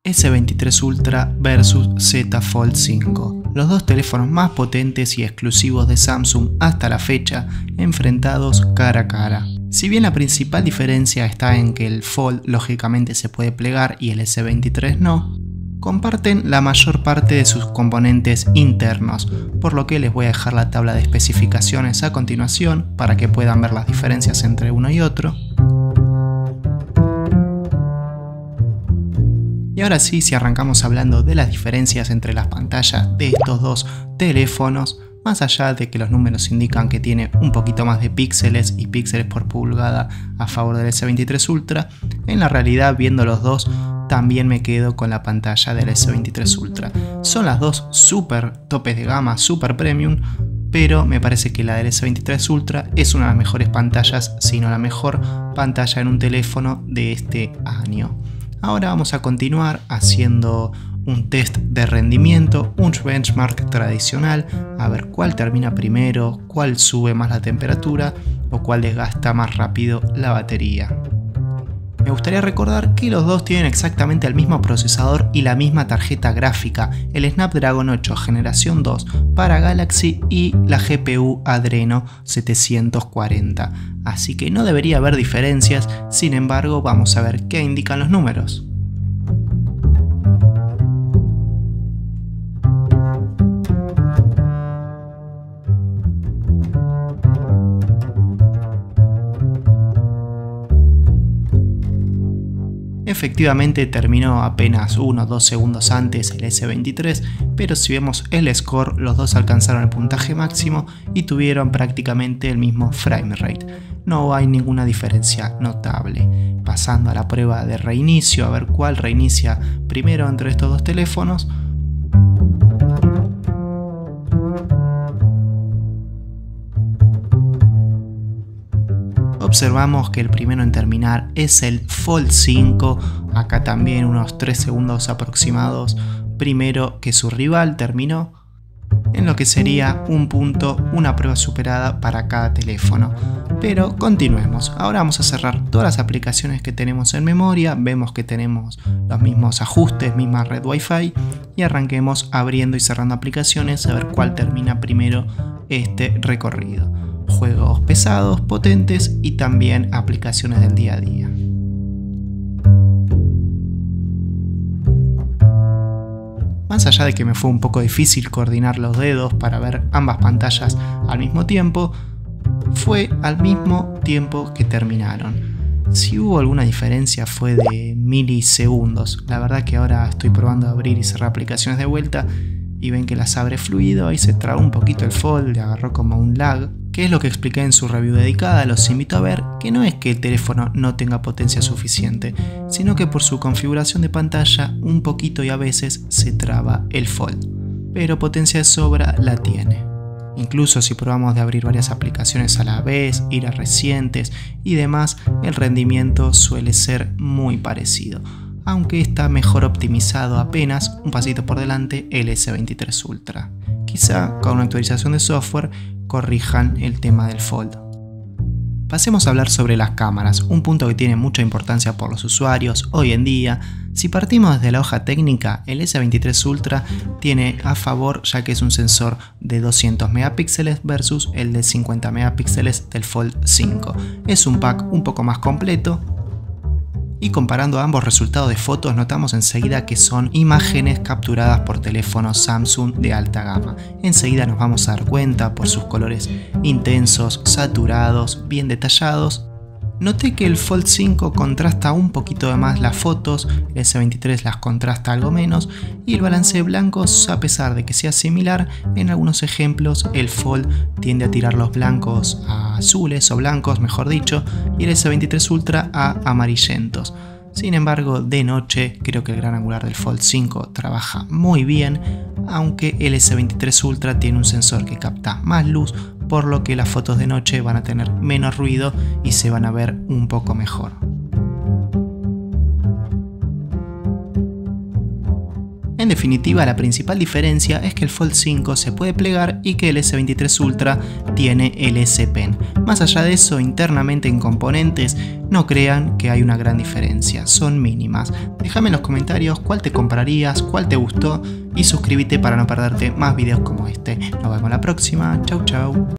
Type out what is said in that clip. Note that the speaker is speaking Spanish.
S23 Ultra versus Z Fold 5, los dos teléfonos más potentes y exclusivos de Samsung hasta la fecha, enfrentados cara a cara. Si bien la principal diferencia está en que el Fold lógicamente se puede plegar y el S23 no, comparten la mayor parte de sus componentes internos, por lo que les voy a dejar la tabla de especificaciones a continuación para que puedan ver las diferencias entre uno y otro. Y ahora sí, si arrancamos hablando de las diferencias entre las pantallas de estos dos teléfonos, más allá de que los números indican que tiene un poquito más de píxeles y píxeles por pulgada a favor del S23 Ultra, en la realidad viendo los dos también me quedo con la pantalla del S23 Ultra. Son las dos super topes de gama, super premium, pero me parece que la del S23 Ultra es una de las mejores pantallas, si no la mejor pantalla en un teléfono de este año. Ahora vamos a continuar haciendo un test de rendimiento, un benchmark tradicional, a ver cuál termina primero, cuál sube más la temperatura o cuál desgasta más rápido la batería. Me gustaría recordar que los dos tienen exactamente el mismo procesador y la misma tarjeta gráfica, el Snapdragon 8 generación 2 para Galaxy y la GPU Adreno 740, así que no debería haber diferencias. Sin embargo, vamos a ver qué indican los números. Efectivamente terminó apenas 1 o 2 segundos antes el S23, pero si vemos el score, los dos alcanzaron el puntaje máximo y tuvieron prácticamente el mismo frame rate. No hay ninguna diferencia notable. Pasando a la prueba de reinicio, a ver cuál reinicia primero entre estos dos teléfonos. Observamos que el primero en terminar es el Fold 5, acá también unos 3 segundos aproximados primero que su rival terminó, en lo que sería un punto, una prueba superada para cada teléfono. Pero continuemos, ahora vamos a cerrar todas las aplicaciones que tenemos en memoria, vemos que tenemos los mismos ajustes, misma red Wi-Fi, y arranquemos abriendo y cerrando aplicaciones a ver cuál termina primero este recorrido. Juegos pesados, potentes y también aplicaciones del día a día. Más allá de que me fue un poco difícil coordinar los dedos para ver ambas pantallas al mismo tiempo, fue al mismo tiempo que terminaron. Si hubo alguna diferencia fue de milisegundos. La verdad que ahora estoy probando a abrir y cerrar aplicaciones de vuelta y ven que las abre fluido, ahí se trabó un poquito el Fold, le agarró como un lag, que es lo que expliqué en su review dedicada. Los invito a ver que no es que el teléfono no tenga potencia suficiente, sino que por su configuración de pantalla un poquito y a veces se traba el Fold, pero potencia de sobra la tiene. Incluso si probamos de abrir varias aplicaciones a la vez, ir a recientes y demás, el rendimiento suele ser muy parecido, aunque está mejor optimizado apenas un pasito por delante el S23 Ultra. Quizá con una actualización de software corrijan el tema del Fold. Pasemos a hablar sobre las cámaras, un punto que tiene mucha importancia por los usuarios hoy en día. Si partimos desde la hoja técnica, el S23 Ultra tiene a favor ya que es un sensor de 200 megapíxeles versus el de 50 megapíxeles del Fold 5. Es un pack un poco más completo. Y comparando ambos resultados de fotos notamos enseguida que son imágenes capturadas por teléfonos Samsung de alta gama. Enseguida nos vamos a dar cuenta por sus colores intensos, saturados, bien detallados. Noté que el Fold 5 contrasta un poquito de más las fotos, el S23 las contrasta algo menos y el balance de blancos, a pesar de que sea similar, en algunos ejemplos el Fold tiende a tirar los blancos a azules o blancos, mejor dicho, y el S23 Ultra a amarillentos. Sin embargo, de noche creo que el gran angular del Fold 5 trabaja muy bien, aunque el S23 Ultra tiene un sensor que capta más luz, por lo que las fotos de noche van a tener menos ruido y se van a ver un poco mejor. En definitiva, la principal diferencia es que el Fold 5 se puede plegar y que el S23 Ultra tiene el S Pen. Más allá de eso, internamente en componentes, no crean que hay una gran diferencia, son mínimas. Déjame en los comentarios cuál te comprarías, cuál te gustó y suscríbete para no perderte más videos como este. Nos vemos la próxima, chau chau.